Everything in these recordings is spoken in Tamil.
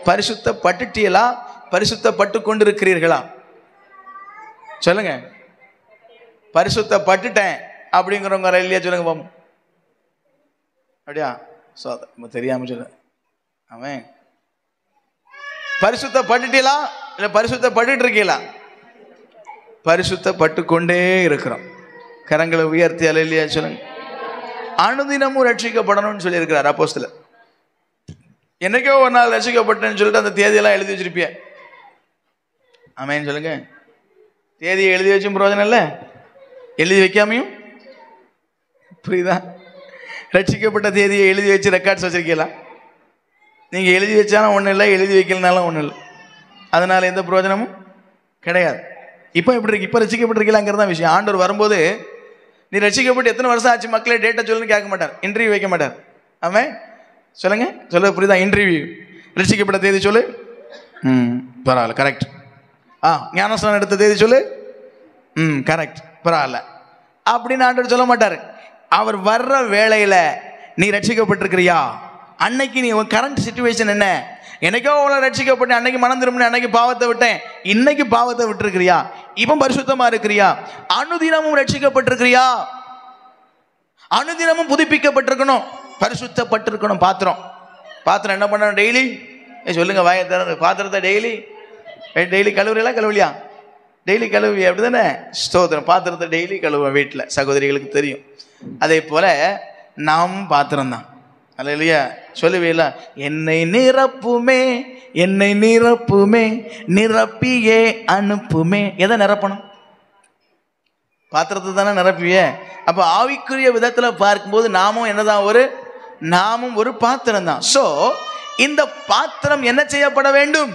பரிசுத்தப்பட்டுட்டீங்களா, பரிசுத்தப்பட்டு கொண்டிருக்கிறீர்களா? சொல்லுங்க. பரிசுத்தப்பட்டுட்டேன் அப்படிங்கிறவங்க இல்லையா சொல்லுங்க பாம். அப்படியா? தெரியாம சொல்ல. ஆமென். பரிசுத்தப்பட்டுட்டீங்களா இல்ல பரிசுத்தப்பட்டு இருக்கீங்களா? பரிசுத்தப்பட்டு கொண்டே இருக்கிறோம். கரங்களை உயர்த்தி அல்லேலூயா சொல்லுங்க. அனுதினமும் ரட்சிக்கப்படணும்னு சொல்லி இருக்கிறார் அப்போஸ்தலர். என்னைக்கோ ஒரு நாள் ரட்சிக்கப்பட்டேன்னு சொல்லிட்டு அந்த தேதியெல்லாம் எழுதி வச்சிருப்பிய. ஆமென் சொல்லுங்க. தேதியை எழுதி வச்சும் பிரயோஜனம் இல்லை, எழுதி வைக்காமையும். புரியுதா? ரட்சிக்கப்பட்ட தேதியை எழுதி வச்சு ரெக்கார்ட்ஸ் வச்சிருக்கீங்களா? நீங்கள் எழுதி வச்சாலும் ஒன்றும் இல்லை, எழுதி வைக்கலனாலும் ஒன்றும் இல்லை. அதனால எந்த பிரயோஜனமும் கிடையாது. இப்போ எப்படி இருக்கு? இப்போ ரட்சிக்கப்பட்டிருக்கீங்களாங்கிறது தான் விஷயம். ஆண்டவர் வரும்போது நீ ரட்சிக்கப்பட்டு எத்தனை வருஷம் ஆச்சு மக்களே டேட்டா சொல்லுன்னு கேட்க மாட்டார், இன்டர்வியூ வைக்க மாட்டார். ஆமாம் சொல்லுங்க. சொல்ல புரியுதா? இன்டர்வியூ. ரட்சிக்கப்பட்ட தேதி சொல்லு. பரவாயில்ல, கரெக்ட். ஞானஸ்நானம் எடுத்த தேதி சொல்லு. கரெக்ட், பரவாயில்ல அப்படின்னு ஆண்டவர் சொல்ல மாட்டார். அவர் வர்ற வேளையில நீ ரட்சிக்கப்பட்டிருக்கிறியா, அன்னைக்கு நீ கரண்ட் சிச்சுவேஷன் என்ன, என்னைக்கோ ரட்சிக்கப்பட்டேன், அன்னைக்கு மனம் திரும்பினேன், அன்னைக்கு பாவத்தை விட்டேன், இன்னைக்கு பாவத்தை விட்டுருக்கிறியா, இப்போ பரிசுத்தமா இருக்கிறியா, அனுதினமும் ரட்சிக்கப்பட்டிருக்கிறியா, அனுதினமும் புதுப்பிக்கப்பட்டிருக்கணும், பரிசுத்தப்பட்டிருக்கணும். பாத்திரம் என்ன பண்ணணும்? டெய்லி சொல்லுங்க, வாயை திறந்து பாத்திரத்தை டெய்லி கழுவுறீங்களா கழுவலையா? டெய்லி கழுவி, அப்படி தானே? ஸ்தோத்திரம். பாத்திரத்தை டெய்லி கழுவுவேன் வீட்டில், சகோதரிகளுக்கு தெரியும். அதே போல நாம் பாத்திரம் தான். அல்லேலூயா சொல்லுவீங்களா? என்னை நிரப்புமே, என்னை நிரப்புமே, நிரப்பியே அனுப்புமே. எதை நிரப்பணும்? பாத்திரத்தை தானே நிரப்பியே. அப்போ ஆவிக்குரிய விதத்தில் பார்க்கும்போது நாமும் ஒரு பாத்திரம் தான். ஸோ இந்த பாத்திரம் என்ன செய்யப்பட வேண்டும்?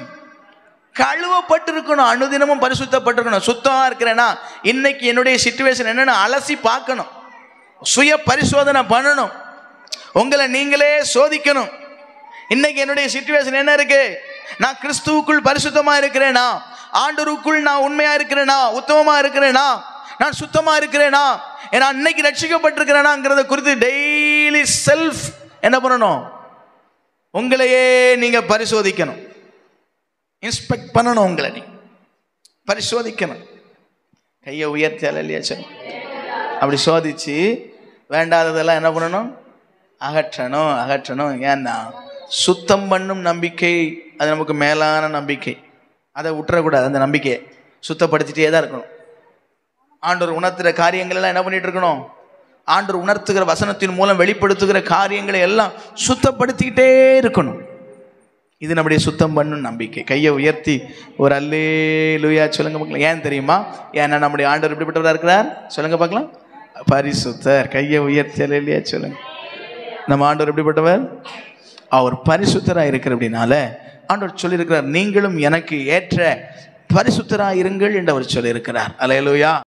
கழுவப்பட்டிருக்கணும், அனுதினமும் பரிசுத்தப்பட்டிருக்கணும். சுத்தமா இருக்கிறேன்னா இன்னைக்கு என்னுடைய சிச்சுவேஷன் என்னன்னு அலசி பார்க்கணும், சுய பரிசோதனை பண்ணணும், உங்களை நீங்களே சோதிக்கணும். இன்னைக்கு என்னுடைய சிச்சுவேஷன் என்ன இருக்கு? நான் கிறிஸ்துவுக்குள் பரிசுத்தமா இருக்கிறேனா, ஆண்டவருக்குள் நான் உண்மையா இருக்கிறேனா, உத்தமமா இருக்கிறேனா, நான் சுத்தமா இருக்கிறேனா, நான் இன்னைக்கு ரட்சிக்கப்பட்டிருக்கிறேனாங்கிறத குறித்து டெய்லி செல்ஃப் என்ன பண்ணணும்? உங்களையே நீங்க பரிசோதிக்கணும், இன்ஸ்பெக்ட் பண்ணணும், உங்களை நீங்க பரிசோதிக்கணும். கையை உயர்த்தி அல்லேலூயா சொல்லுங்க. அப்படி சோதிச்சு வேண்டாததெல்லாம் என்ன பண்ணணும்? அகற்றணும். ஏன்னா சுத்தம் பண்ணும் நம்பிக்கை அது நமக்கு மேலான நம்பிக்கை. அதை விட்டுறக்கூடாது. அந்த நம்பிக்கையை சுத்தப்படுத்திட்டே தான் இருக்கணும். ஆண்டவர் உணர்த்துகிற காரியங்கள் எல்லாம் என்ன பண்ணிட்டு இருக்கணும்? ஆண்டவர் உணர்த்துகிற வசனத்தின் மூலம் வெளிப்படுத்துகிற காரியங்களை எல்லாம் சுத்தப்படுத்திக்கிட்டே இருக்கணும். இது நம்முடைய சுத்தம் பண்ணும் நம்பிக்கை. கையை உயர்த்தி ஒரு அல்லேலூயா சொல்லுங்க பார்க்கலாம். ஏன் தெரியுமா? ஏன்னா நம்முடைய ஆண்டவர் எப்படிப்பட்டவராக இருக்கிறார்? சொல்லுங்க பார்க்கலாம். பரிசுத்தர். கையை உயர்த்தி அல்லேலூயா சொல்லுங்க. நம்ம ஆண்டவர் எப்படிப்பட்டவர்? அவர் பரிசுத்தராக இருக்கிற அப்படின்னால ஆண்டவர் சொல்லியிருக்கிறார், நீங்களும் எனக்கு ஏற்ற பரிசுத்தராக இருங்கள் என்று அவர் சொல்லியிருக்கிறார். அல்லேலூயா.